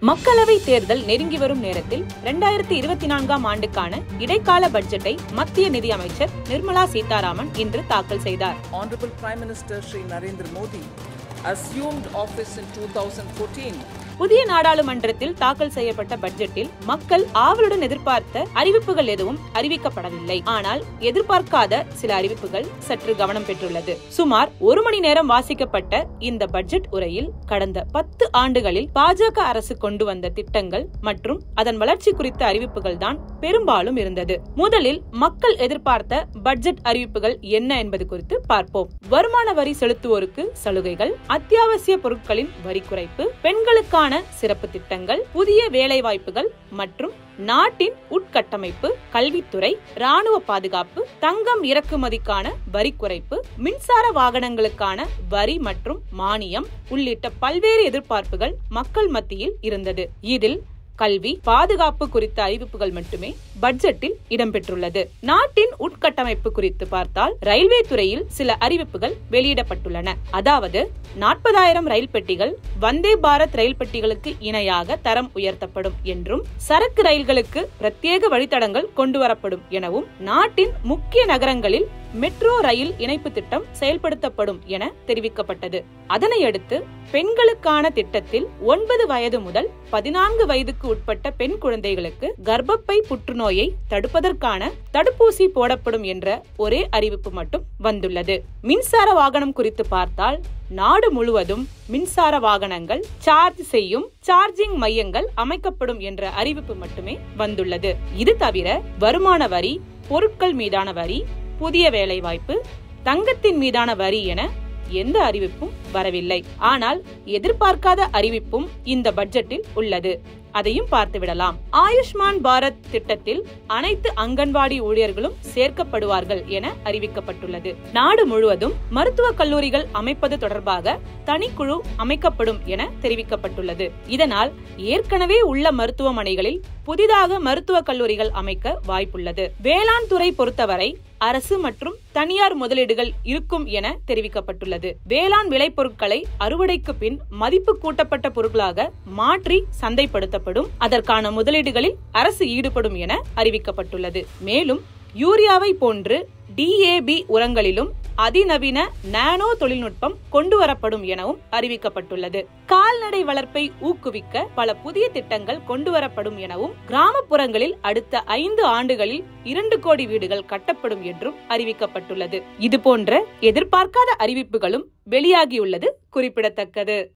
மக்களவை தேர்தல் நெருங்கி வரும் நேரத்தில் 2024ஆம் ஆண்டுக்கான இடைக்கால பட்ஜெட்டை மத்திய நிதி அமைச்சர் நிர்மலா சீதாராமன் இன்று தாக்கல் செய்தார். Honorable Prime Minister Shri Narendra Modi assumed office in 2014. புதிய நாடாளுமன்றத்தில் தாக்கல் செய்யப்பட்ட பட்ஜெட்டில் மக்கள் ஆவலுடன் எதிர்பார்த்த அறிவிப்புகள் எதுவும் அறிவிக்கப்படவில்லை. ஆனால் எதிர்பார்க்காத சில அறிவிப்புகள் சற்று கவனம் பெற்றுள்ளது. சுமார் 1 மணி நேரம் வாசிக்கப்பட்ட இந்த பட்ஜெட் உரையில் கடந்த 10 ஆண்டுகளில் பாஜக அரசு கொண்டு வந்த திட்டங்கள் மற்றும் அதன் வளர்ச்சி குறித்த அறிவிப்புகள் தான் பெரும்பாலும் இருந்தது. முதலில் மக்கள் எதிர்பார்த்த பட்ஜெட் அறிவிப்புகள் என்ன என்பது குறித்து பார்ப்போம். வருமான வரி செலுத்துவோருக்கு சலுகைகள், அத்தியாவசிய பொருட்களின் வரி குறைப்பு, பெண்களுக்கான சிறப்பு திட்டங்கள், புதிய வேலை வாய்ப்புகள் மற்றும் நாட்டின் உட்கட்டமைப்பு, கல்வித்துறை, ராணுவ பாதுகாப்பு, தங்கம் இறக்குமதிக்கான வரி குறைப்பு, மின்சார வாகனங்களுக்கான வரி மற்றும் மானியம் உள்ளிட்ட பல்வேறு எதிர்பார்ப்புகள் மக்கள் மத்தியில் இருந்தது. இதில் கல்வி, பாதுகாப்பு குறித்த அறிவிப்புகள் மட்டுமே பட்ஜெட்டில் இடம்பெற்றுள்ளது. நாட்டின் உட்கட்டமைப்பு குறித்து பார்த்தால் ரயில்வே துறையில் சில அறிவிப்புகள் வெளியிடப்பட்டுள்ளன. அதாவது 40,000 ரயில் பெட்டிகள் வந்தே பாரத் ரயில் பெட்டிகளுக்கு இணையாக தரம் உயர்த்தப்படும் என்றும், சரக்கு ரயில்களுக்கு பிரத்யேக வழித்தடங்கள் கொண்டுவரப்படும் எனவும், நாட்டின் முக்கிய நகரங்களில் மெட்ரோ ரயில் இணைப்பு திட்டம் செயல்படுத்தப்படும் என தெரிவிக்கப்பட்டது. அதனையடுத்து பெண்களுக்கான திட்டத்தில் 9 வயது முதல் 14 வயதுக்கு உட்பட்ட பெண் குழந்தைகளுக்கு கர்ப்பப்பை புற்றுநோயை தடுப்பதற்கான தடுப்பூசி போடப்படும் என்ற ஒரே அறிவிப்பு மட்டும் வந்துள்ளது. மின்சார வாகனம் குறித்து பார்த்தால் நாடு முழுவதும் மின்சார வாகனங்கள் சார்ஜ் செய்யும் சார்ஜிங் மையங்கள் அமைக்கப்படும் என்ற அறிவிப்பு மட்டுமே வந்துள்ளது. இது தவிர வருமான வரி, பொருட்கள் மீதான வரி, புதிய வேலை வாய்ப்பு, தங்கத்தின் மீதான வரி என எந்த அறிவிப்பும் வரவில்லை. ஆனால் எதிர்பார்க்காத அறிவிப்பும் இந்த பட்ஜெட்டில் உள்ளது. அதையும் பார்த்து விடலாம். ஆயுஷ்மான் பாரத் திட்டத்தில் அனைத்து அங்கன்வாடி ஊழியர்களும் சேர்க்கப்படுவார்கள் என அறிவிக்கப்பட்டுள்ளது. நாடு முழுவதும் மருத்துவக் கல்லூரிகள் அமைப்பது தொடர்பாக தனிக்குழு அமைக்கப்படும் என தெரிவிக்கப்பட்டுள்ளது. இதனால் ஏற்கனவே உள்ள மருத்துவமனைகளில் புதிதாக மருத்துவக் கல்லூரிகள் அமைக்க வாய்ப்புள்ளது. வேளாண் துறை பொறுத்தவரை அரசு மற்றும் தனியார் முதலீடுகள் இருக்கும் என தெரிவிக்கப்பட்டுள்ளது. வேளாண் விளைபொருட்களை அறுவடைக்கு பின் மதிப்பு கூட்டப்பட்ட பொருட்களாக மாற்றி சந்தைப்படுத்தப்படும். அதற்கான முதலீடுகளில் அரசு ஈடுபடும் என அறிவிக்கப்பட்டுள்ளது. மேலும் யூரியாவை போன்று DAB உரங்களிலும் அதிநவீன நானோ தொழில்நுட்பம் கொண்டு வரப்படும் எனவும் அறிவிக்கப்பட்டுள்ளது. கால்நடை வளர்ப்பை ஊக்குவிக்க பல புதிய திட்டங்கள் கொண்டு வரப்படும் எனவும், கிராமப்புறங்களில் அடுத்த 5 ஆண்டுகளில் 2 கோடி வீடுகள் கட்டப்படும் என்றும் அறிவிக்கப்பட்டுள்ளது. இது போன்ற எதிர்பார்க்காத அறிவிப்புகளும் வெளியாகியுள்ளது குறிப்பிடத்தக்கது.